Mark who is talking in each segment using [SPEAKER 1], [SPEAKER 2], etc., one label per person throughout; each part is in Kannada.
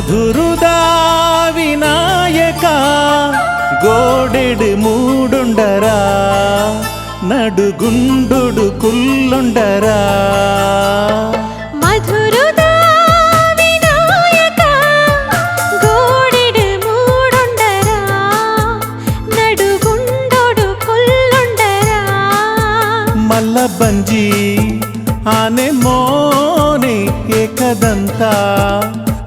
[SPEAKER 1] మధురుదా వినాయక గోడెడు మూడుండరా నడుగుండు కుల్లుండరా
[SPEAKER 2] మధురుదా వినాయక గోడెడు మూడుండరా నడుగుండు కుల్లుండరా
[SPEAKER 1] మల్ల బంజీ ఆನೆ మోನೆ ಏಕದಂತ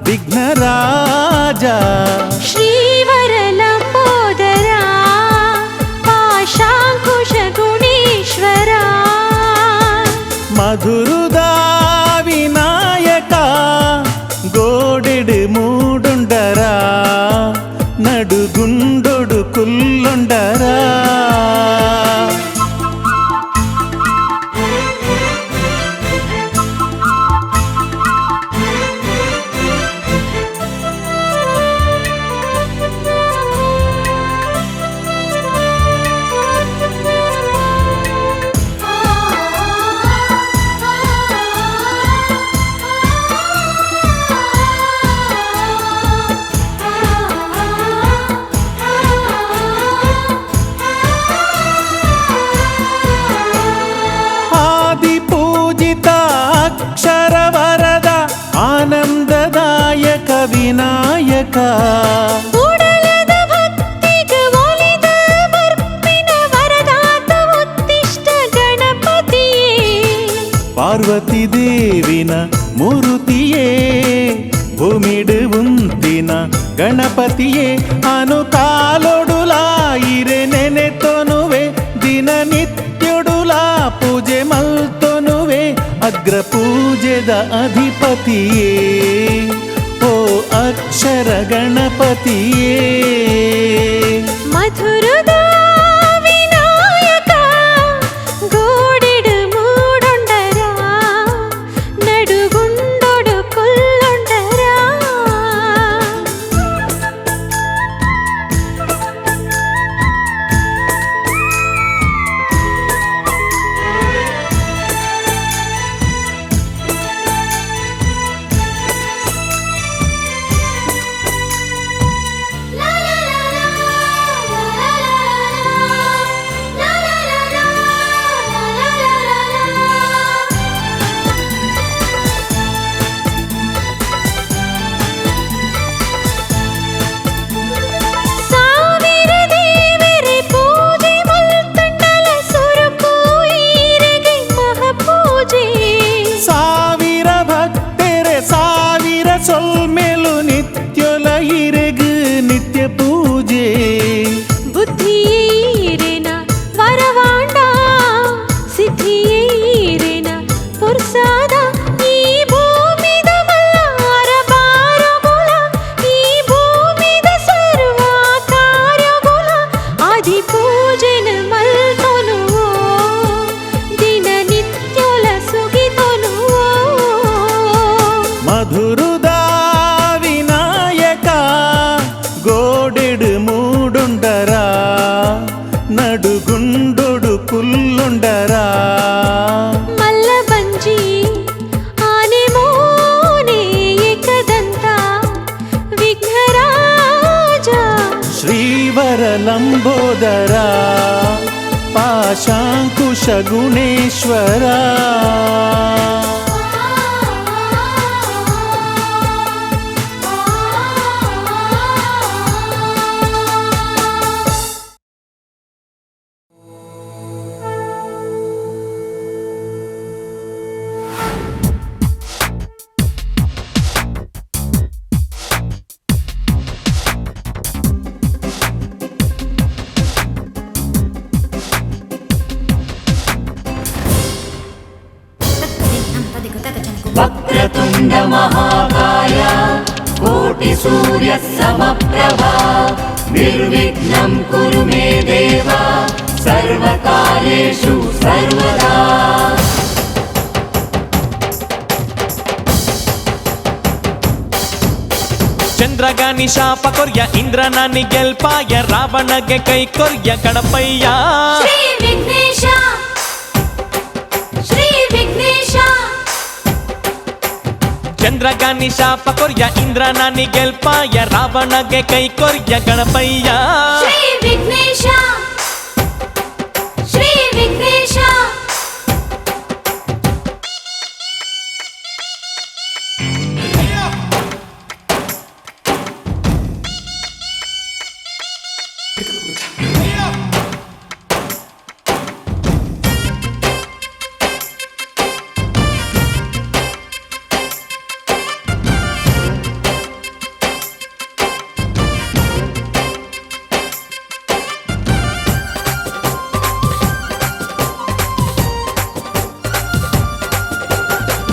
[SPEAKER 1] ವಿಘ್ನರಾಜ
[SPEAKER 2] ಶ್ರೀವರಲಂಬೋದರ ಪಾಶಾಂಕುಶ ಗುಣೇಶ್ವರ
[SPEAKER 1] ಮಧುರುದಾ ವಿನಾಯಕ ಗೋಡೆಡು ಮೂಡುಂಡರಾ ನಡುಗುಂಡೊಡು ಕುಲ್ಲುಂಡರಾ ಅಕ್ಷರವರದ ಆನಂದದಾಯಕ ವಿನಾಯಕ
[SPEAKER 2] ಉಡಲದ ಭಕ್ತಿಗೆ ಒಲಿದ ಬರ್ಪಿನ ವರದಾತ ಉತ್ತಿಷ್ಟ ಗಣಪತಿಯೇ
[SPEAKER 1] ಪಾರ್ವತಿ ದೇವಿನ ಮೂರುತಿಯೇ ಭೂಮಿಡು ಉಂತಿನ ಗಣಪತಿಯೇ ಅನುಕಾಲೊಡುಲಾಯಿರೆ ನೆನೆತೊನುವೆ ದಿನನಿತ್ಯೊಡುಲಾ ಪೂಜೆ ಮಲ್ತೊನುವೆ ಅಗ್ರ ಪೂಜೆದ ಅಧಿಪತಿಯೇ ಓ ಅಕ್ಷರ ಗಣಪತಿಯೇ
[SPEAKER 2] ಮಧುರುದಾ ವಿನಾಯಕ ಗೋಡೆಡು ಮೂಡುಂಡರಾ ನಡುಗುಂಡೊಡು ಕುಲ್ಲುಂಡರಾ
[SPEAKER 1] ಸೊಲ್ಮೆಲು ನಿತ್ಯೊಲ ಇರೆಗು ನಿತ್ಯ ಪೂಜೆ
[SPEAKER 2] ಬುದ್ಧಿಯೇರೆನ ವರವಾಂಡ ಸಿದ್ಧಿಯೇರೆನ ಪುರ್ಸಾದ ಈ ಭೂಮಿದ ಮಲ್ಲಾರ ಬಾರಗುಲ ಈ ಭೂಮಿದ ಸರ್ವ ಕಾರ್ಯಗುಲ ಆದಿ ಪೂಜೆನ ಮಲ್ತೊನುವೋ ದಿನ ನಿತ್ಯೊಲ ಸುಗಿತೊನುವೋ
[SPEAKER 1] ಮಧುರುದಾ ಗೋಡೆಡು ಮೂಡುಂಡರಾ ನಡುಗುಂಡೊಡು ಕುಲ್ಲುಂಡರಾ
[SPEAKER 2] ಮಲ್ಲ ಬಂಜಿ ಆನೆ ಮೋನೆ ಏಕದಂತ ವಿಘ್ನರಾಜ
[SPEAKER 1] ಶ್ರೀವರ ಲಂಬೋದರ ಪಾಶಾಂಕುಶ ಗುಣೇಶ್ವರ
[SPEAKER 3] वक्रतुण्ड महाकाय कोटि सूर्य समप्रभा निर्विघ्नं कुरु मे देव सर्वकार्येषु सर्वदा
[SPEAKER 4] ಚಂದ್ರಗಾನಿ ಶಾಪ ಕೊರ್ಯ ಇಂದ್ರನಾನಿ ಗೆಲ್ಪಾಯ ರಾವಣಗೆ ಕೈ ಕೊರ್ಯ ಗಣಪಯ್ಯ
[SPEAKER 2] ಶ್ರೀ ವಿಘ್ನೇಶ ಶ್ರೀ ವಿಘ್ನೇಶ
[SPEAKER 4] ಚಂದ್ರಗಾನಿ ಶಾಪ ಕೊರ್ಯ ಇಂದ್ರನಾನಿ ಗೆಲ್ಪಾಯ ರಾವಣಗೆ ಕೈ ಕೊರ್ಯ ಗಣಪಯ್ಯ
[SPEAKER 2] ಶ್ರೀ ವಿಘ್ನೇಶ ಶ್ರೀ ವಿಘ್ನೇಶ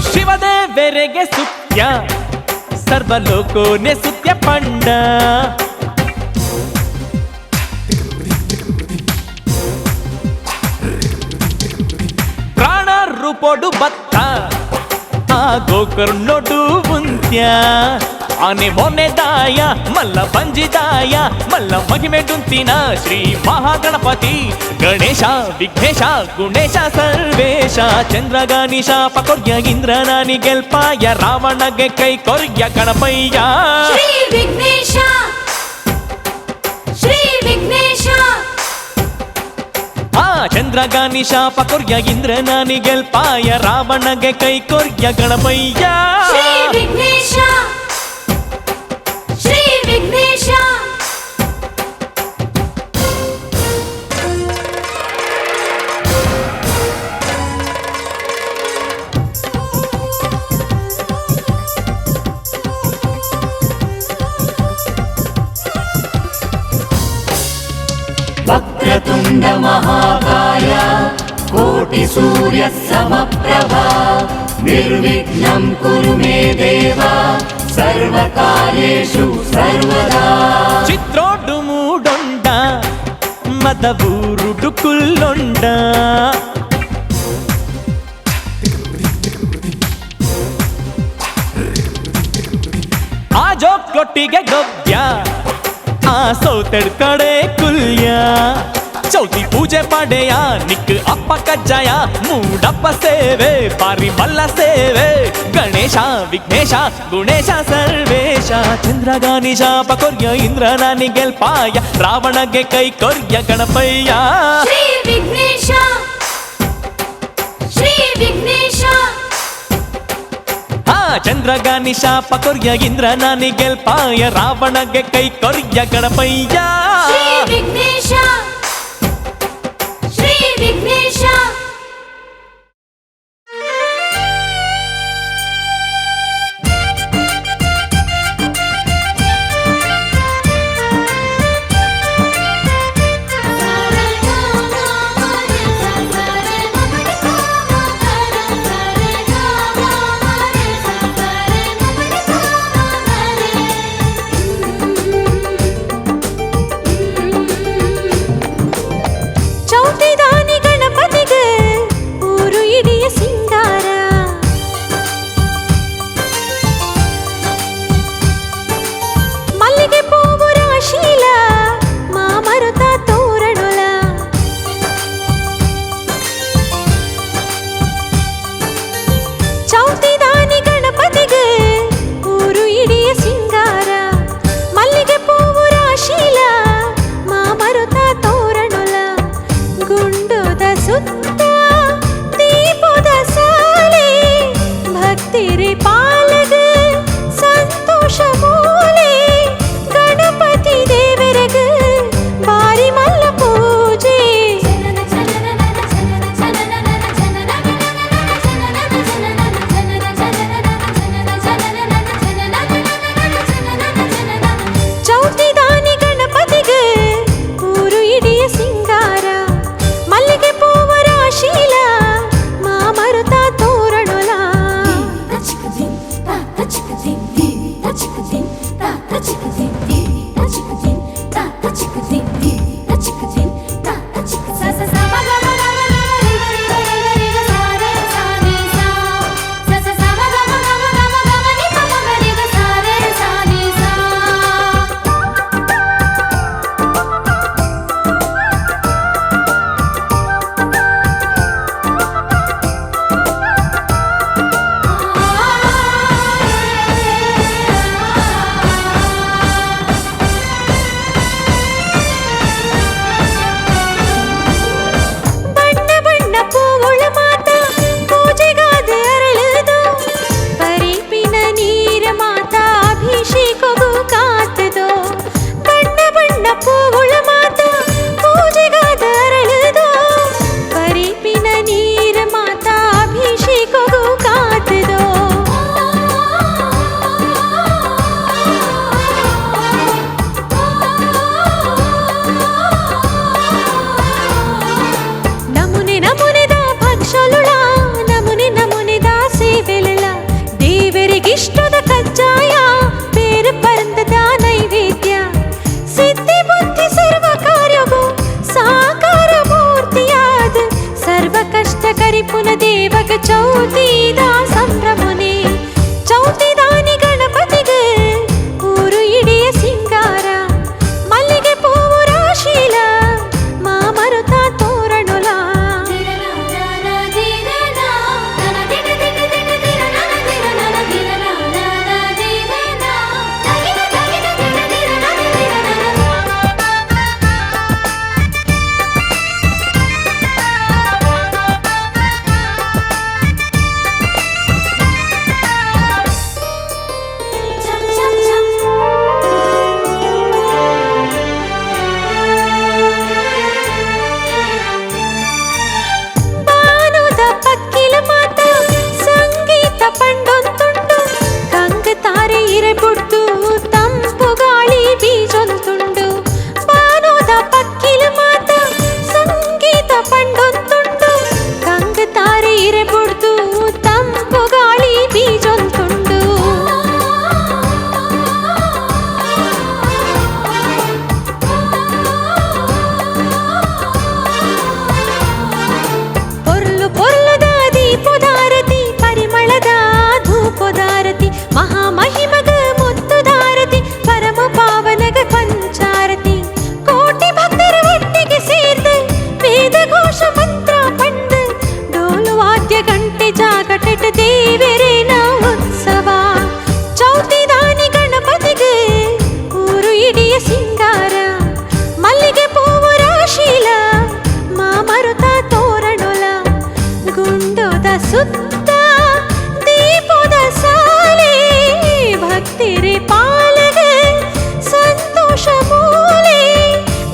[SPEAKER 4] ಶಿವದೇವರೆಗೆ ಸುತ್ಯ ಸರ್ವಲೋಕೋನೆ ಸುತ್ಯ ಪಂಡ ಪ್ರಾಣ ರೂಪೋಡು ಬತ್ತ ಆ ಗೋಕರ್ಣೋಡು ಮುಂತ್ಯ ಆನೆ ಮೊನೆದಾಯ ಮಲ್ಲ ಬಂಜಿದಾಯ ಮಲ್ಲ ಮಹಿಮೆ ಡುಂತಿನ ಶ್ರೀ ಮಹಾಗಣಪತಿ ಗಣೇಶ ವಿಘ್ನೇಶ ಗುಣೇಶ ಸರ್ವೇಶ ಚಂದ್ರಗಾನಿ ಶಾಪ ಕೊರ್ಯ ಇಂದ್ರನಾನಿ ಗೆಲ್ಪಾಯ ರಾವಣಗೆ ಕೈ ಕೊರ್ಯ ಗಣಪಯ್ಯ
[SPEAKER 2] ಶ್ರೀ ವಿಘ್ನೇಶ ಶ್ರೀ ವಿಘ್ನೇಶ
[SPEAKER 4] ಆ ಚಂದ್ರಗಾನಿ ಶಾಪ ಕೊರ್ಯ ಇಂದ್ರನಾನಿ ಗೆಲ್ಪಾಯ ರಾವಣಗೆ ಕೈ ಕೊರ್ಯ ಗಣಪಯ್ಯ
[SPEAKER 2] ಶ್ರೀ ವಿಘ್ನೇಶ ಶ್ರೀ ವಿಘ್ನೇಶ
[SPEAKER 3] वक्रतुण्ड महाकाय कोटिसूर्य समप्रभा निर्विघ्नं कुरु मे देव सर्वकार्येषु सर्वदा
[SPEAKER 4] ಚಿತ್ರೋಡು ಮೂಡೊಂಡ ಮದವೂರುಡು ಕುಲ್ಲೊಂಡ ಆ ಜೋಕ್ಲೊಟ್ಟಿಗೆ ಗವ್ಯ ಆ ಸೌತೆಡ್ ಕಡೆ ಕುಲ್ಯ ಚೌತಿ ಪೂಜೆ ಪಡೆಯ ನಿಕ್ ಅಪ್ಪ ಕಜ್ಜಾಯ ಮೂಡಪ್ಪ ಸೇವೆ ಪಾರಿ ಮಲ್ಲ ಸೇವೆ ಗಣೇಶ ವಿಘ್ನೇಶ ಗುಣೇಶ ಸರ್ವೇಶ ಚಂದ್ರಗಾನಿ ಶಾಪ ಕೊರ್ಯ ಇಂದ್ರನಾನಿ ಗೆಲ್ಪಾಯ ರಾವಣಗೆ ಕೈ ಕೊರ್ಯ ಗಣಪಯ್ಯ
[SPEAKER 2] ಶ್ರೀ ವಿಘ್ನೇಶ ಶ್ರೀ ವಿಘ್ನೇಶ
[SPEAKER 4] ಆ ಚಂದ್ರಗಾನಿ ಶಾಪ ಕೊರ್ಯ ಇಂದ್ರನಾನಿ ಗೆಲ್ಪಾಯ ರಾವಣಗೆ ಕೈ ಕೊರ್ಯ ಗಣಪಯ್ಯ
[SPEAKER 2] ಶ್ರೀ ವಿಘ್ನೇಶ ಶ್ರೀ ವಿಘ್ನೇಶ ಚೌತಿದಾನಿ ಗಣಪತಿಗೆ ಊರು ಇಡಿಯ ಸಿಂಗಾರ ಮಲ್ಲಿಗೆ ಪೂವು ರಾಶೀಲ ಮಾಮರುತ ತೋರಣುಲ ಚೌತಿದಾನಿ ಗಣಪತಿಗೆ ಊರು ಇಡಿಯ ಸಿಂಗಾರ ಮಲ್ಲಿಗೆ ಪೂವು ರಾಶೀಲ ಮಾಮರುತ ತೋರಣುಲ ಗುಂಡುದ ಸುತ್ತ ದೀಪದ ಸಾಲೆ ಭಕ್ತಿರಿ ಪಾಲಗ ಸಂತೋಷ ಮೂಲೆ ಗಣಪತಿ ದೇವರಗ ಬಾರಿ ಮಲ್ಲ ಪೂಜೆ ಚೌತಿದಾನಿ ಗಣಪತಿಗೆ ಊರು ಇಡಿಯ ಸಿಂಗಾರ ಮಲ್ಲಿಗೆ ಪೂವ ರಾಶೀಲ ಮಾಮರುತ ತೋರಣುಲ ದೇವರಿಗಿಷ್ಟದ ಕಜ್ಜಾಯ ಬೇರೆ ಪರಂದದ ನೈವೇದ್ಯ ಸಿದ್ಧಿ ಬುದ್ಧಿ ಸರ್ವ ಕಾರ್ಯವು ಸಾಕಾರ ಮೂರ್ತಿಯಾದ ಸರ್ವ ಕಷ್ಟ ಕರಿಪುನ ದೇವಗ ಚೌತಿದ ಸಂಭ್ರಮನೆ ಚೌತಿದಾನಿ ಗಣಪತಿಗೆ ಊರು ಇಡಿಯ ಸಿಂಗಾರ ಮಲ್ಲಿಗೆ ಪೂವು ರಾಶೀಲ ಮಾಮರುತ ತೋರಣುಲ ಸುತ್ತ ದೀಪದ ಸಾಲೆ ಭಕ್ತಿರೆ ಪಾಲಗೆ ಸಂತೋಷ ಮೂಲೆ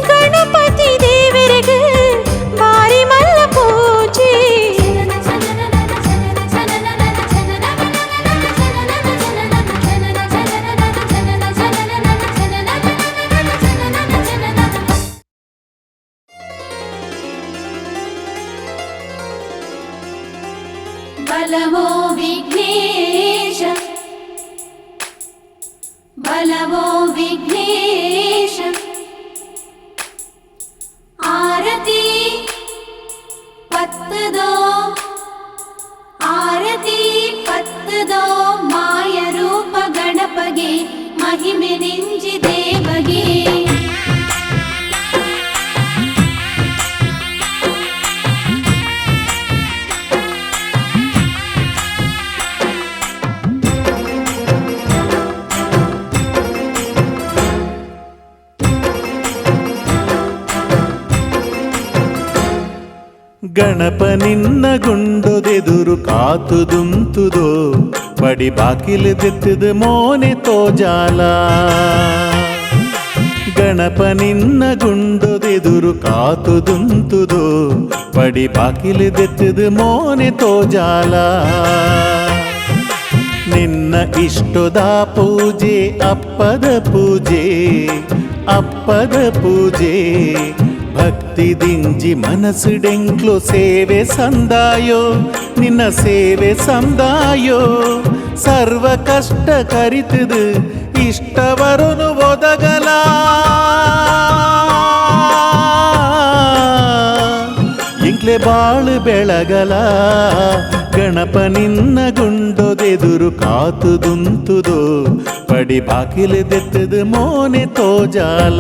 [SPEAKER 2] ಗಣಪತಿ ದೇವರಿಗೆ ಬಾರಿ ಮಲ್ಲ ಪೂಜೆ
[SPEAKER 3] ಬಲವೋ ವಿಘ್ನೇಶ ಬಲವೋ ವಿಘ್ನೇಶ ಆರತಿ ಪತ್ತದೋ ಆರತಿ ಪತ್ತದೋ ಮಾಯ ರೂಪ ಗಣಪಗೆ ಮಹಿಮೆ ನಿಂಜಿ ದೇವಗೆ
[SPEAKER 1] ಗಣಪ ನಿನ್ನ ಗುಂಡೊದೆದುರು ಕಾತುದುಂತುದೋ ಬಡಿ ಬಾಕಿಲದೆತ್ತದ ಮೋನೆ ತೋಜಾಲ ಗಣಪ ನಿನ್ನ ಗುಂಡೊದೆದುರು ಕಾತುದುಂತುದೋ ಬಡಿ ಬಾಕಿಲದೆತ್ತದ ಮೋನೆ ತೋಜಾಲ ನಿನ್ನ ಇಷ್ಟದ ಪೂಜೆ ಅಪ್ಪದ ಪೂಜೆ ಅಪ್ಪದ ಪೂಜೆ ಭಕ್ತಿ ದಿಂಜಿ ಮನಸ್ಸುಡೆಂಕ್ಲು ಸೇವೆ ಸಂದಾಯೋ ನಿನ್ನ ಸೇವೆ ಸಂದಾಯೋ ಸರ್ವ ಕಷ್ಟ ಕರಿತದು ಇಷ್ಟವರುನು ಒದಗಲ ಇಂಕ್ಲೆ ಬಾಳು ಬೆಳಗಲ ಗಣಪ ನಿನ್ನ ಗುಂಡೊದೆದುರು ಕಾತುದುಂತುದೋ ಪಡಿ ಬಾಕಿಲದೆತ್ತದ ಮೋನೆ ತೋಜಾಲ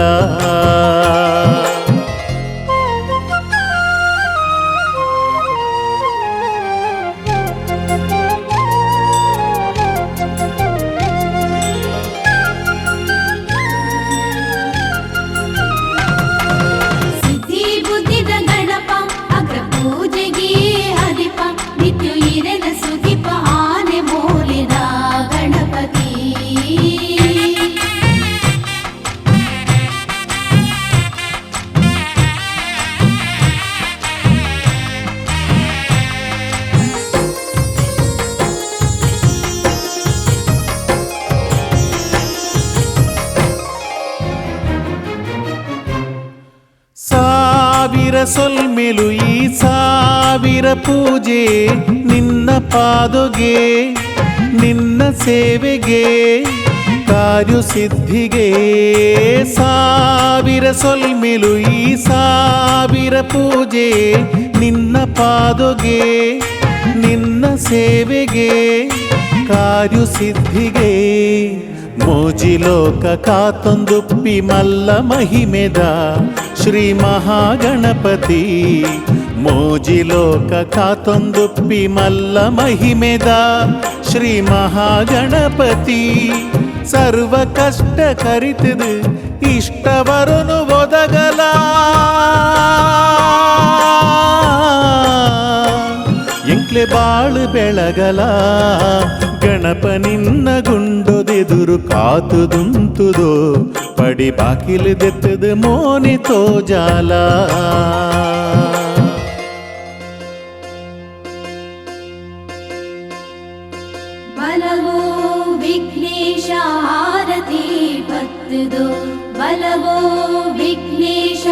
[SPEAKER 1] ಸಾವಿರ ಸೊಲ್ಮೆಲು ಈ ಸಾವಿರ ಪೂಜೆ ನಿನ್ನ ಪಾದೊಗೆ ನಿನ್ನ ಸೇವೆಗೆ ಕಾರ್ಯಸಿದ್ಧಿಗೆ ಸಾವಿರ ಸೊಲ್ಮೆಲು ಈ ಸಾವಿರ ಪೂಜೆ ನಿನ್ನ ಪಾದೊಗೆ ನಿನ್ನ ಸೇವೆಗೆ ಕಾರ್ಯಸಿದ್ಧಿಗೆ ಮೋಜಿಲೋಕ ಕಾತೊಂದುಪ್ಪಿ ಮಲ್ಲ ಮಹಿಮೆದ ಶ್ರೀ ಮಹಾಗಣಪತಿ ಮೋಜಿಲೋಕ ಕಾತೊಂದುಪ್ಪಿ ಮಲ್ಲ ಮಹಿಮೆದ ಶ್ರೀ ಮಹಾಗಣಪತಿ ಸರ್ವ ಕಷ್ಟ ಕರಿತದು ಇಷ್ಟವರನು ಒದಗಲ ಎಂಕ್ಲೆ ಬಾಳು ಬೆಳಗಲ ಗಣಪ ನಿನ್ನ ಗುಂಡೊದೆದುರು ಕಾತುದುಂತುದೋ ಪಡಿ ಬಾಕಿಲು ದೆತ್ತದು ಮೋನೆ ತೋಜಾಲ
[SPEAKER 3] ಬಲವೋ ವಿಘ್ನೇಶ ಆರತಿ ಪತ್ತುದು ಬಲವೋ ವಿಘ್ನೇಶ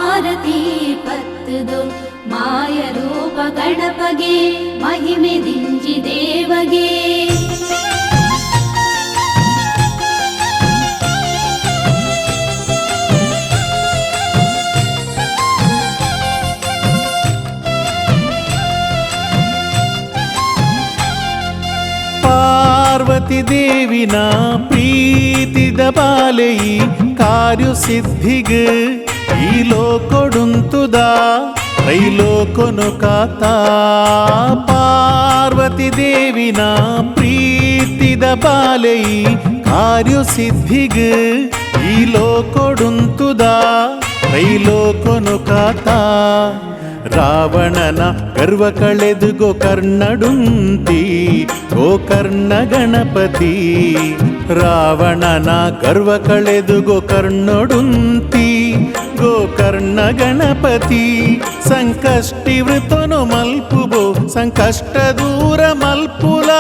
[SPEAKER 3] ಆರತಿ ಪತ್ತುದು ಮಾಯ ರೂಪ ಗಣಪಗೆ ಮಹಿಮೆ ದಿಂಜಿ ದೇವಗೆ
[SPEAKER 1] ಪಾರ್ವತಿ ದೇವಿನ ಪ್ರೀತಿದ ಬಾಲೆಯಿ ಕಾರ್ಯಸಿದ್ಧಿಗೆ ಈ ಲೋಕೊಡುಂತುದ ರೈಲೋಕೊನು ಕಾತ ಪಾರ್ವತಿ ದೇವಿನ ಪ್ರೀತಿದ ಬಾಲೆಯಿ ಕಾರ್ಯಸಿದ್ಧಿಗೆ ಈ ಲೋಕೊಡುಂತುದ ರೈಲೋಕೊನು ಕಾತ ರಾವಣನ ಗರ್ವ ಕಳೆದು ಗೋಕರ್ಣಡುಂತಿ ಗೋಕರ್ಣ ಗಣಪತಿ ರಾವಣನ ಗರ್ವ ಕಳೆದು ಗೋಕರ್ಣಡುಂತಿ ಗೋಕರ್ಣ ಗಣಪತಿ ಸಂಕಷ್ಟಿ ವೃತನು ಮಲ್ಪುಬೋ ಸಂಕಷ್ಟ ದೂರ ಮಲ್ಪುಲ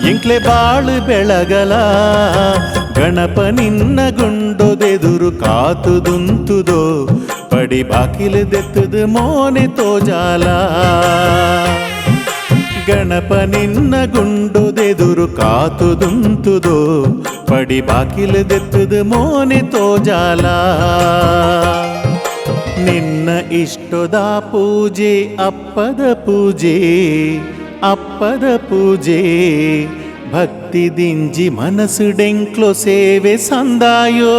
[SPEAKER 1] ಎಂಕ್ಲೆ ಬಾಳು ಬೆಳಗಲ ಗಣಪ ನಿನ್ನ ಗುಂಡೊದೆದುರು ಕಾತುದುಂತುದೋ ಪಡಿ ಬಾಕಿಲು ದೆತ್ತದು ಮೋನೆ ತೋಜಾಲ ಗಣಪ ನಿನ್ನ ಗುಂಡೊದೆದುರು ಕಾತುದುಂತುದೋ ಪಡಿ ಬಾಕಿಲು ದೆತ್ತದು ಮೋನೆ ತೋಜಾಲ ನಿನ್ನ ಇಷ್ಟದ ಪೂಜೆ ಅಪ್ಪದ ಪೂಜೆ ಅಪ್ಪದ ಪೂಜೆ ಭಕ್ತಿ ದಿಂಜಿ ಮನಸ್ಸು ಡೆಂಕ್ಲೋ ಸೇವೆ ಸಂದಾಯೋ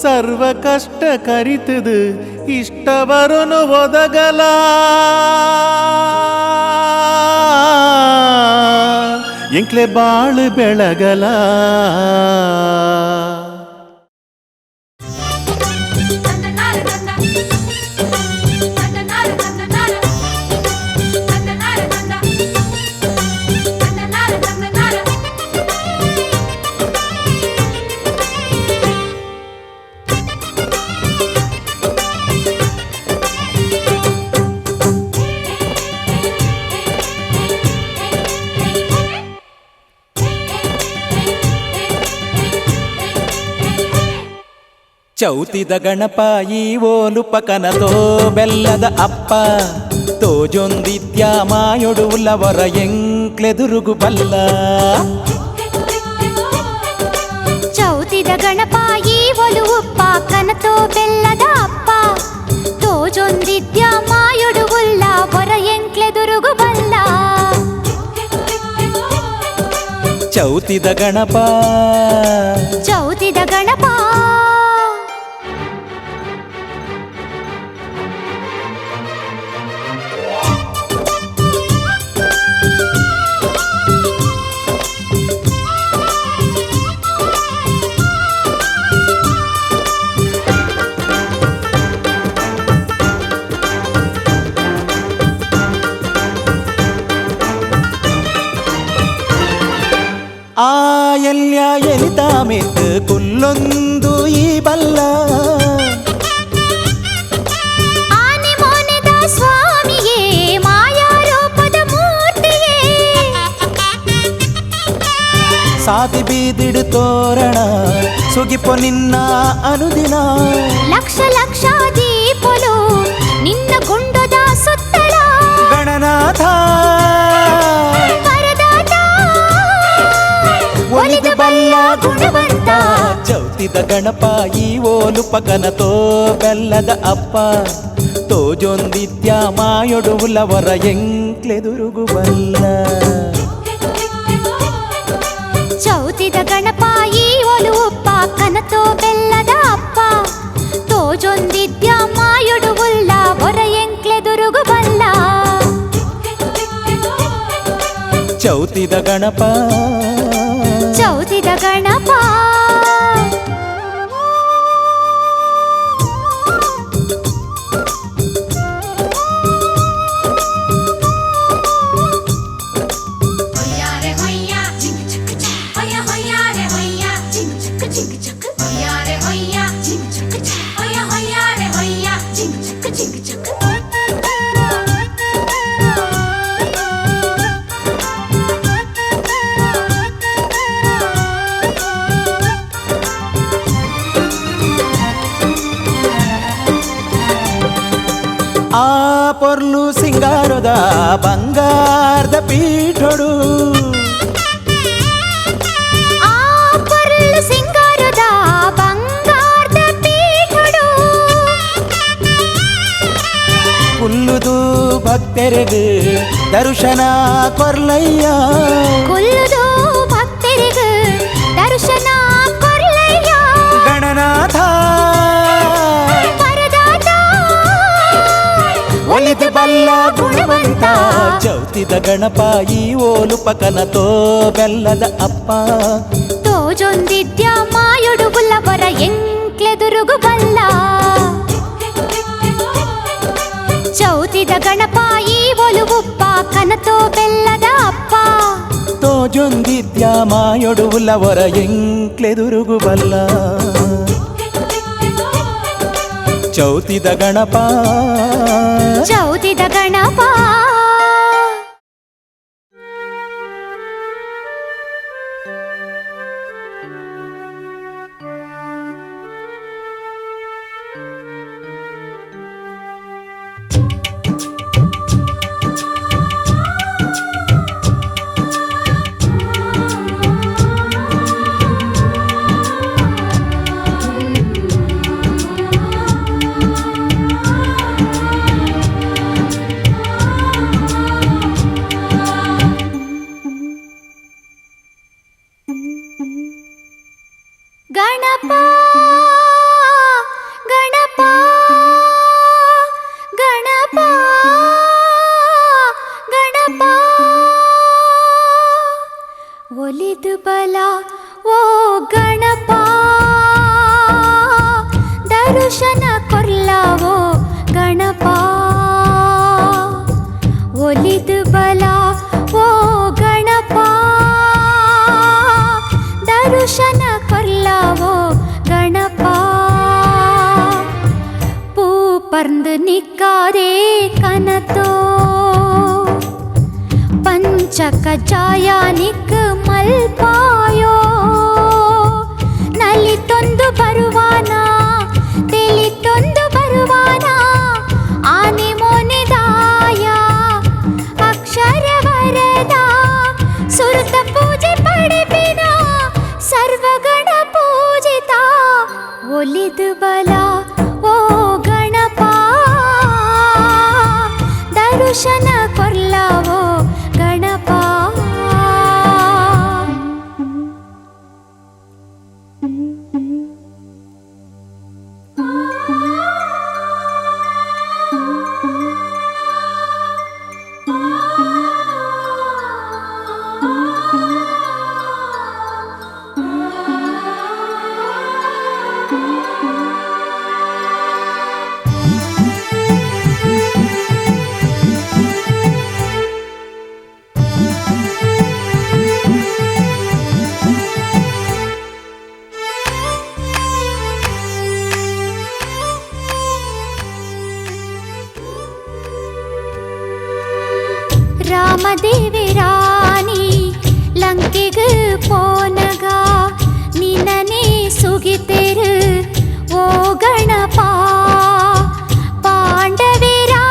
[SPEAKER 1] ಸರ್ವ ಕಷ್ಟ ಕರಿತದು ಇಷ್ಟವರನು ಒದಗಲ ಎಂಕ್ಲೆ ಬಾಳು ಬೆಳಗಲ
[SPEAKER 4] ಚೌತಿದ ಗಣಪ ಈ ಓಲು ಪಕನತೋ ಬೆಲ್ಲದ ಅಪ್ಪ ತೋಜೊಂದಿದ್ಯ ಮಾಯೊಡುಲವರ ಎಂಕ್ಲೆದುರುಗು ಬಲ್ಲ
[SPEAKER 2] ಚೌತಿದ ಗಣಪ ಈ ಒಲು ಉಪ್ಪ ಕನತೋ ಬೆಲ್ಲದ ಅಪ್ಪ ತೋಜೊಂದಿದ್ಯ ಮಾಯೊಡುವುಲ್ಲ ಹೊರ ಎಂಕ್ಲೆದುರುಗು ಬಲ್ಲ
[SPEAKER 4] ಚೌತಿದ ಗಣಪ
[SPEAKER 2] ಚೌತಿದ ಗಣಪ
[SPEAKER 4] ಆ ಎಲ್ಯ ಎಲಿತಾ ಮೆತ್ತು ಕುಲ್ಲೊಂದು ಈ ಬಲ್ಲ
[SPEAKER 2] ಆನೆ ಮೋನೆದ ಸ್ವಾಮಿಯೇ ಮಾಯಾರೂಪದ ಮೂರ್ತಿಯೇ
[SPEAKER 4] ಸಾತಿ ಬೀದಿಡು ತೋರಣ ಸುಗಿಪೊ ನಿನ್ನ ಅನುದಿನ
[SPEAKER 2] ಲಕ್ಷ ಲಕ್ಷ ದೀಪಲು ನಿನ್ನ ಗುಂಡದ ಸುತ್ತಳ
[SPEAKER 1] ಗಣನಾಥ
[SPEAKER 2] ವರದಾತ ಒಲಿದು ಬಲ್ಲ ಗುಣವಂತ
[SPEAKER 4] ಚೌತಿದ ಗಣಪ ಈ ಓಲುಪಕನತೋ ಬೆಲ್ಲದ ಅಪ್ಪ ತೋಜೊಂದಿದ್ಯ ಮಾಯೊಡುವುಲವರ ಎಂಕ್ಲೆದುರುಗು ಬಲ್ಲ
[SPEAKER 2] ಚೌತಿದ ಗಣಪ ಈ ಒಲು ಉಪ್ಪ ಕನತೋ ಬೆಲ್ಲದ ಅಪ್ಪ ತೋಜೊಂದಿದ್ಯ ಮಾಯೊಡುವುಲ್ಲ ಹೊರ ಎಂಕ್ಲೆದುರುಗು ಬಲ್ಲ
[SPEAKER 4] ಚೌತಿದ ಗಣಪ
[SPEAKER 2] ಚೌತಿದ ಗಣಪ
[SPEAKER 4] ಆ ಪೊರ್ಲು ಸಿಂಗಾರದ ಬಂಗಾರದ ಪೀಠೊಡು
[SPEAKER 2] ಆ ಪೊರ್ಲು ಸಿಂಗಾರದ ಬಂಗಾರದ ಪೀಠೊಡು
[SPEAKER 4] ಕುಲ್ಲುದು ಭಕ್ತರಿಗೆ ದರ್ಶನ ಕೊರ್ಲಯ್ಯ
[SPEAKER 2] ಕೊಲ್ಲುದು ಭಕ್ತರಿಗೆ ದರ್ಶನ ಕೊರ್ಲಯ್ಯ
[SPEAKER 4] ಗಣನಾಥ
[SPEAKER 2] ವರದಾತ
[SPEAKER 4] ಒಲಿದು ಬಲ್ಲ ಗುಣವಂತ ಚೌತಿದ ಗಣಪ ಈ ಓಲುಪಕನತೋ ಬೆಲ್ಲದ ಅಪ್ಪ
[SPEAKER 2] ತೋಜೊಂದಿದ್ಯ ಮಾಯೊಡುವುಲ್ಲ ಹೊರ ಎಂಕ್ಲೆದುರುಗು ಬಲ್ಲ ಚೌತಿದ ಗಣಪ ಈ ಒಲು ಉಪ್ಪ ಕನತೋ ಬೆಲ್ಲದ ಅಪ್ಪ
[SPEAKER 4] ತೋಜೊಂದಿದ್ಯ ಮಾಯೊಡುವುಲವರ ಎಂಕ್ಲೆದುರುಗು ಬಲ್ಲ ಚೌತಿದ ಗಣಪ
[SPEAKER 2] ಚೌತಿದ ಗಣಪ ಗಣಪ ಗಣಪ ಗಣಪ ಗಣಪ ಒಲಿದು ಬಲ ಓ ಗಣಪ ದರ್ಶನ ಕೊರ್ಲವೋ ಗಣಪ ಒಲಿದು ಬಲ ಓ ಗಣಪ ದರ್ಶನ ಕೊರ್ಲವೋ ಗಣಪ ಪೂ ಪರ್ಂದು ನಿಕ್ಕಾದೆ ಕನತೋ ಪಂಚಕ ಜಾಯಾನಿಕ್ ಮಲ್ಪಾಯೋ ನಲಿತೊಂದು ಬರುವಾನ ತಿಳಿತೊಂದು ಬರುವಾನ ಆನೆ ಮೊನೆದಾಯ ಅಕ್ಷರ ವರದ ಸುರತ ಪೂಜೆ ಪಡೆಪಿನ ಸರ್ವಗಣ ಪೂಜಿತ ಒಲಿದು ಬಲ ಓ ಗಣಪ ದರ್ಶನ ಕೊರ್ಲವೋ ಗಣಪ ರಾಮದೇವಿ ರಾಣಿ ಲಂಕೆಗೆ ಪೋನಗ ನಿನನೆ ಸುಗಿತೆರು ಓ ಗಣಪ ಪಾಂಡವೇರಾ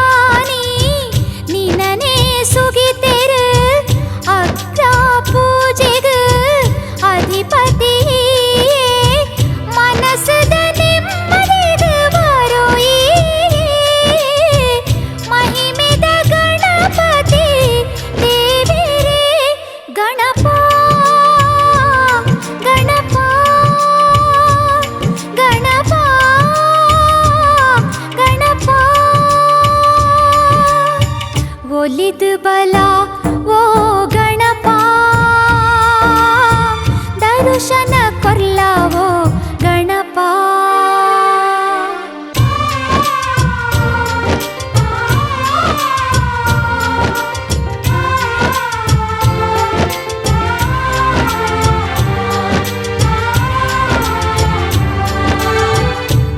[SPEAKER 2] ಒಲಿದು ಬಲ ಓ ಗಣಪ ದರ್ಶನ ಕೊರ್ಲವೋ ಗಣಪ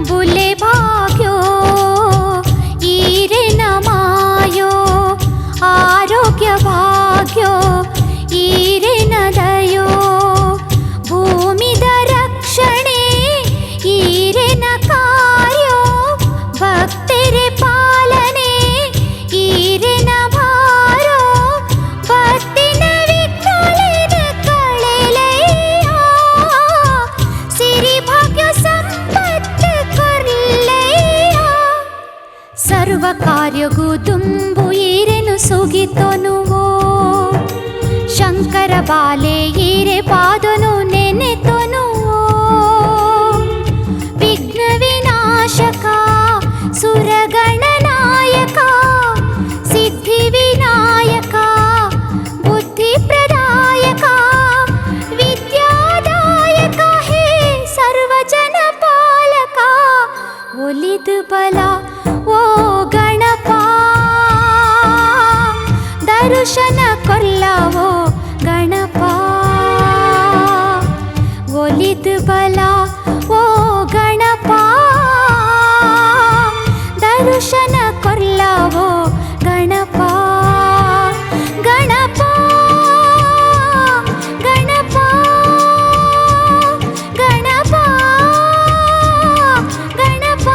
[SPEAKER 2] ಬುಲೆ ಭಾಗ್ಯೋ ಈರೆ ನಮಾಯೋ ಆರೋಗ್ಯ ಭಾಗ್ಯೋ ಈರೆನ ದಯೋ ಭೂಮಿದ ರಕ್ಷಣೆ ಈರೆನ ಕಾರ್ಯೋ ಭಕ್ತರೆ ಪಾಲನೆ ಈರೆನ ಭಾರೋ ಭಕ್ತಿನ ವಿಘ್ನೋಲಿನ ಕಳೆಲಯ್ಯ ಸಿರಿ ಭಾಗ್ಯ ಸಂಪತ್ತು ಕೊರ್ಲಯ್ಯ ಸರ್ವ ಕಾರ್ಯಗೂ ತುಂಬು ಈರೆನು ಸುಗಿತೊನುವೋ ಶಂಕರ ಬಾಲೆ ಈರೆ ಪಾದನು ನೆನೆತೊನುವೋ ವಿಘ್ನ ವಿನಾಶಕ ಸುರಗಣ ನಾಯಕ ಸಿದ್ಧಿ ವಿನಾಯಕ ಬುದ್ಧಿ ಪ್ರದಾಯಕ ವಿದ್ಯಾದಾಯಕ ಹೇ ಸರ್ವಜನ ಪಾಲಕ ಒಲಿದು ಬಲ ಓ ಗಣಪ ದರ್ಶನ ಕೊರ್ಲವೋ ಗಣಪ ಒಲಿದು ಬಲ ಓ ಗಣಪ ದರ್ಶನ ಕೊರ್ಲವೋ ಗಣಪ ಗಣಪ ಗಣಪ ಗಣಪ ಗಣಪ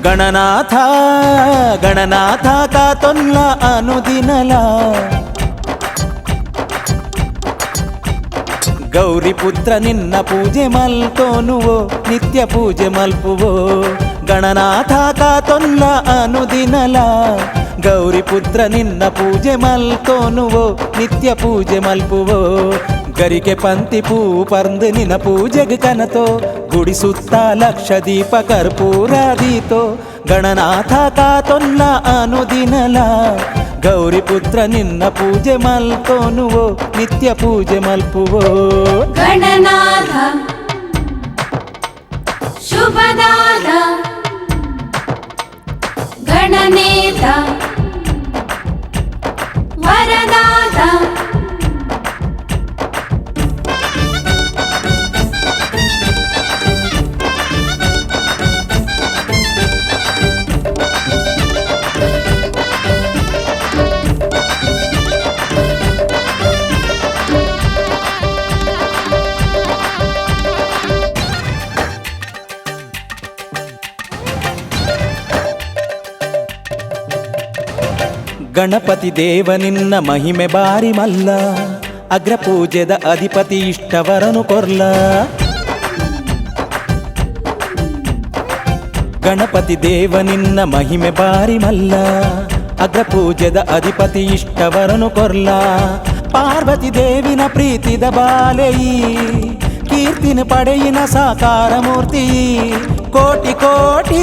[SPEAKER 1] ಗಣನಾಥ ಗಣನಾಥ ಕಾತೊಲ್ಲ ಅನುದಿನಲ ಗೌರಿ ಪುತ್ರ ನಿನ್ನ ಪೂಜೆ ಮಲ್ತೋನುವೋ ನಿತ್ಯ ಪೂಜೆ ಮಲ್ಪುವೋ ಗಣನಾಥ ಕಾತೊಲ್ಲ ಅನುದಿನಲ ಗೌರಿ ಪುತ್ರ ನಿನ್ನ ಪೂಜೆ ಮಲ್ತೋನುವೋ ನಿತ್ಯ ಪೂಜೆ ಮಲ್ಪುವೋ ಗರಿಕೆ ಪಂತಿ ಪೂ ಪರ್ದು ನಿನ್ನ ಪೂಜೆಗೆ ಕನತೋ ಗುಡಿ ಸುತ್ತ ಲಕ್ಷ ದೀಪ ಕರ್ಪೂರ ದೀತೋ ಗಣನಾಥ ಕಾತೊಲ್ಲ ಅನುದಿನಲ ಗೌರಿ ಪುತ್ರ ನಿನ್ನ ಪೂಜೆ ಮಲ್ತೋನುವೋ ನಿತ್ಯ ಪೂಜೆ ಮಲ್ಪುವೋ
[SPEAKER 3] ಗಣನಾಥ ಶುಭದಾದ ಗಣನೇತ ವರದಾದ
[SPEAKER 1] ಗಣಪತಿ ದೇವ ನಿನ್ನ ಮಹಿಮೆ ಬಾರಿ ಮಲ್ಲ ಅಗ್ರ ಪೂಜೆದ ಅಧಿಪತಿ ಇಷ್ಟವರನು ಕೊರ್ಲ ಗಣಪತಿ ದೇವ ನಿನ್ನ ಮಹಿಮೆ ಬಾರಿ ಮಲ್ಲ ಅಗ್ರ ಪೂಜೆದ ಅಧಿಪತಿ ಇಷ್ಟವರನು ಕೊರ್ಲ ಪಾರ್ವತಿ ದೇವಿನ ಪ್ರೀತಿದ ಬಾಲೆಯಿ ಕೀರ್ತಿನ ಪಡೆಯಿನ ಸಾಕಾರ ಮೂರ್ತಿ ಕೋಟಿ ಕೋಟಿ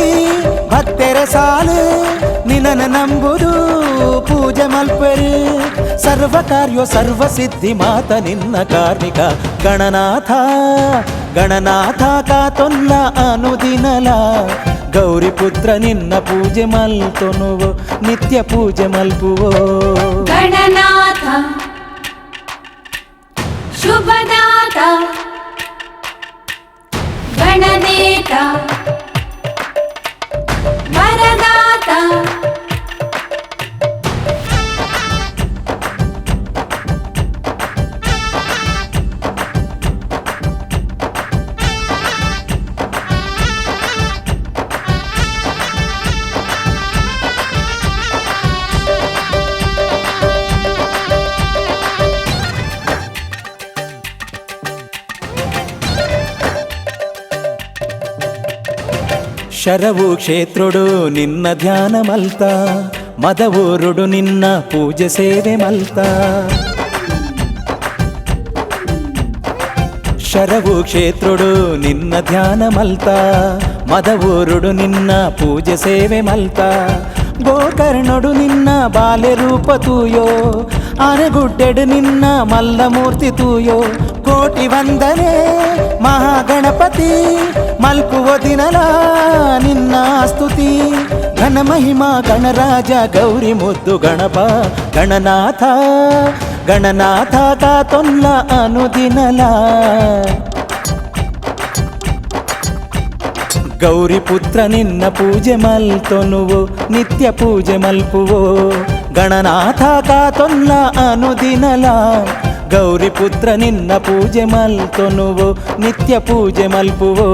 [SPEAKER 1] ಭಕ್ತರ ಸಾಲು ನಿನನ ನಂಬುದು ಪೂಜೆ ಮಲ್ಪರು ಸರ್ವ ಕಾರ್ಯ ಸರ್ವ ಸಿದ್ಧಿ ಮಾತ ನಿನ್ನ ಕಾರ್ಮಿಕ ಗಣನಾಥ ಗಣನಾಥ ಕಾತೊಲ್ಲ ಅನುದಿನಲ ಗೌರಿ ಪುತ್ರ ನಿನ್ನ ಪೂಜೆ ಮಲ್ತೊನುವೋ ನಿತ್ಯ ಪೂಜೆ ಮಲ್ಪುವೋ
[SPEAKER 3] ಗಣನಾಥ ಶುಭದಾತ ಗಣನೇತ ವರದಾತ
[SPEAKER 1] ಶರವು ಕ್ಷೇತ್ರುಡು ನಿನ್ನ ಧ್ಯಾನ ಮಲ್ತ ಮದವೂರುಡು ನಿನ್ನ ಪೂಜೆ ಸೇವೆ ಮಲ್ತ ಶರವು ಕ್ಷೇತ್ರುಡು ನಿನ್ನ ಧ್ಯಾನ ಮಲ್ತ ಮದವೂರುಡು ನಿನ್ನ ಪೂಜೆ ಸೇವೆ ಮಲ್ತ ಗೋಕರ್ಣುಡು ನಿನ್ನ ಬಾಲ್ಯ ರೂಪ ತೂಯೋ ಆನೆಗುಡ್ಡೆಡು ನಿನ್ನ ಮಲ್ಲ ಮೂರ್ತಿ ತೂಯೋ ಕೋಟಿ ವಂದನೆ ಮಹಾಗಣಪತಿ ಮಲ್ಪುವ ದಿನಲ ನಿನ್ನ ಸ್ತುತಿ ಘನ ಮಹಿಮಾ ಗಣರಾಜ ಗೌರಿ ಮುದ್ದು ಗಣಪ ಗಣನಾಥ ಗಣನಾಥ ಕಾತೊಲ್ಲ ಅನುದಿನಲ ಗೌರಿ ಪುತ್ರ ನಿನ್ನ ಪೂಜೆ ಮಲ್ತೊನುವು ನಿತ್ಯ ಪೂಜೆ ಮಲ್ಪುವೋ ಗಣನಾಥ ಕಾತೊಲ್ಲ ಅನುದಿನಲ ಗೌರಿ ಪುತ್ರ ನಿನ್ನ ಪೂಜೆ ಮಲ್ತೊನುವು ನಿತ್ಯ ಪೂಜೆ ಮಲ್ಪುವೋ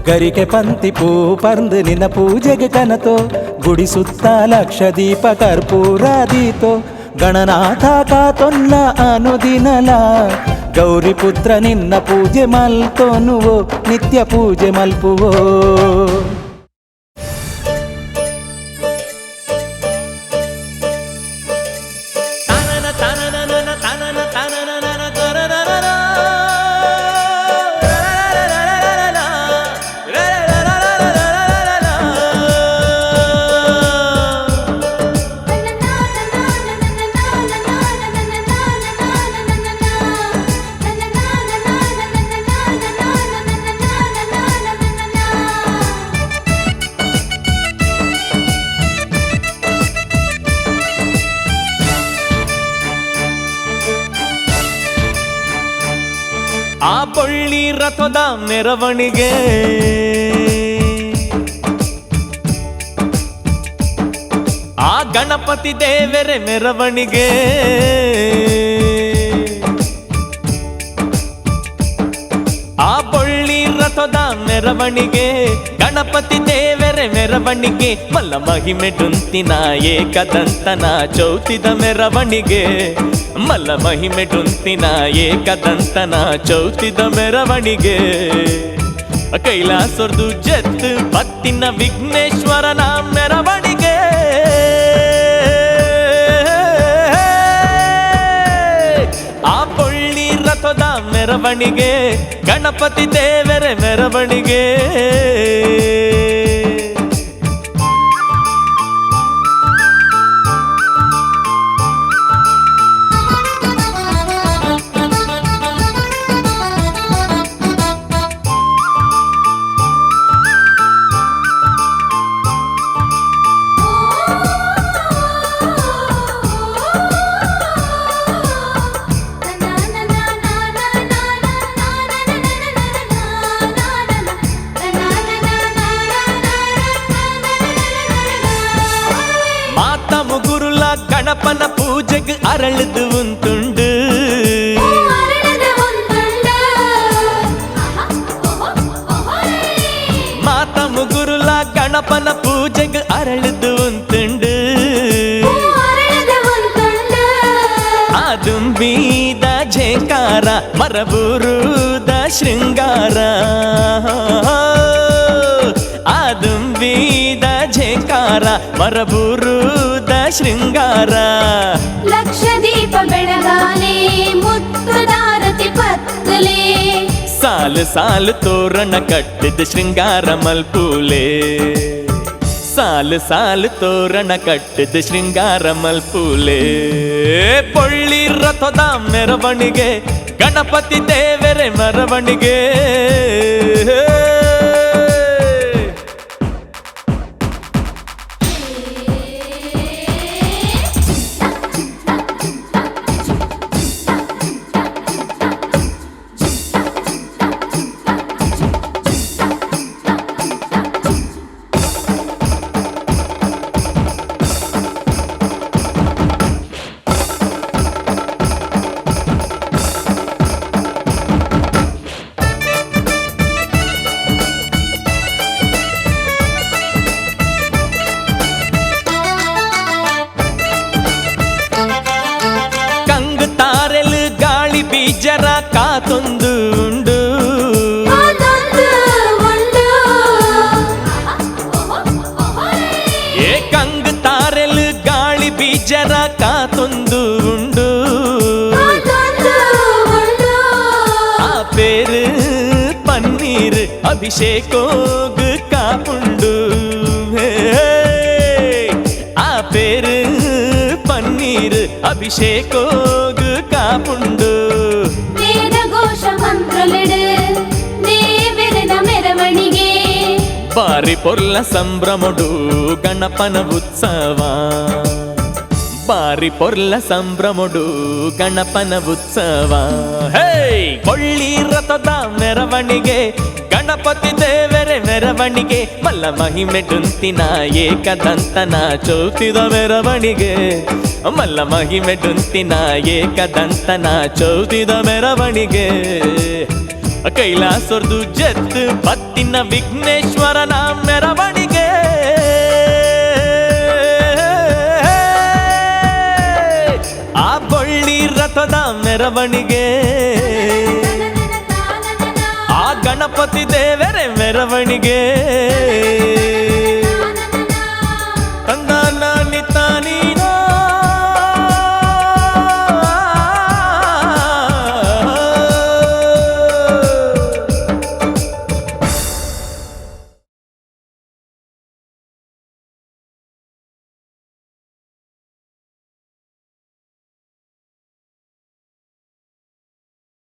[SPEAKER 1] ಗರಿಕೆ ಪಂತಿ ಪೂ ಪರ್ದು ನಿನ್ನ ಪೂಜೆಗೆ ಕನತೋ ಗುಡಿ ಸುತ್ತ ಲಕ್ಷ ದೀಪ ಕರ್ಪೂರ ದೀತೋ ಗಣನಾಥ ಕಾತೊಲ್ಲ ಅನುದಿನಲ ಗೌರಿ ಪುತ್ರ ನಿನ್ನ ಪೂಜೆ ಮಲ್ತೊನುವೋ ನಿತ್ಯ ಪೂಜೆ ಮಲ್ಪುವೋ
[SPEAKER 4] ಆ ಬಳ್ಳಿ ರಥದ ಮೆರವಣಿಗೆ ಆ ಗಣಪತಿ ದೇವರ ಮೆರವಣಿಗೆ ಆ ಬಳ್ಳಿ ರಥದ ಮೆರವಣಿಗೆ ಗಣಪತಿ ದೇವರ ಮೆರವಣಿಗೆ ಮಲ್ಲ ಮಹಿಮೆ ಡುಂತಿನ ಏಕದಂತನ ಚೌತಿದ ಮೆರವಣಿಗೆ ಮಲ್ಲ ಮಹಿಮೆ ಡುಂತಿನ ಏಕದಂತನ ಚೌತಿದ ಮೆರವಣಿಗೆ ಕೈಲಾಸರ್ದು ಜತ್ ಪತ್ತಿನ ವಿಘ್ನೇಶ್ವರನ ಮೆರವಣಿಗೆ ಆ ಬಳ್ಳಿ ರಥದ ಮೆರವಣಿಗೆ ಗಣಪತಿ ದೇವರ ಮೆರವಣಿಗೆ ಗಣಪನ ಪೂಜೆಗೆ ಅರಳದು ಉಂಟುಂಡು ಮಾತ ಮುಗುರುಲ ಗಣಪನ ಪೂಜೆಗೆ ಅರಳದು ಉಂಟುಂಡು ಆದುಂಬೀದ ಝೇಂಕಾರ ಮರಬೂರುದ ಶೃಂಗಾರ ಆದುಂಬೀದ ಝೇಂಕಾರ ಮರಬೂರುದ ಶೃಂಗಾರ
[SPEAKER 3] ಲಕ್ಷ ದೀಪ ಬೆಳಗಾಲೆ ಮುತ್ತುದಾರತಿ ಪತ್ತಲೆ
[SPEAKER 4] ಸಾಲು ಸಾಲು ತೋರಣ ಕಟ್ಟಿದ ಶೃಂಗಾರ ಮಲ್ಪೂಲೆ ಸಾಲು ಸಾಲು ತೋರಣ ಕಟ್ಟಿದ ಶೃಂಗಾರ ಮಲ್ಪೂಲೆ ಬಳ್ಳಿ ರಥದ ಮೆರವಣಿಗೆ ಗಣಪತಿ ದೇವರ ಮೆರವಣಿಗೆ ಬೀಜರ ಕಾತೊಂದು ಉಂಡು அபிஷேகோகு காப்புண்டு ஹே, ஆ பேரு பன்னீர் அபிஷேகோகு காப்புண்டு
[SPEAKER 3] ವೇದ ಘೋಷ ಮಂತ್ರಲೆಡು ದೇವರನ ಮೆರವಣಿಗೆ
[SPEAKER 4] ಬಾರಿ ಪೊರ್ಲ ಸಂಭ್ರಮಡು ಗಣಪನ ಉತ್ಸವ ಬಾರಿ ಪೊರ್ಲ ಸಂಭ್ರಮಡು ಗಣಪನ ಉತ್ಸವ ಹೇ ಕೊಳ್ಳಿ ರಥದ ಮೆರವಣಿಗೆ ಗಣಪತಿ ದೇವರ ಮೆರವಣಿಗೆ ಮಲ್ಲ ಮಹಿಮೆ ಡುಂತಿನ ಏಕದಂತನ ಚೌತಿದ ಮೆರವಣಿಗೆ ಮಲ್ಲ ಮಹಿಮೆ ಡುಂತಿನ ಏಕದಂತನ ಚೌತಿದ ಮೆರವಣಿಗೆ ಕೈಲಾಸರ್ದು ಜತ್ ಪತ್ತಿನ ವಿಘ್ನೇಶ್ವರನ ಮೆರವಣಿಗೆ ಆ ಬಳ್ಳಿ ರಥದ ಮೆರವಣಿಗೆ ಆ ಗಣಪತಿ ದೇವರ ಮೆರವಣಿಗೆ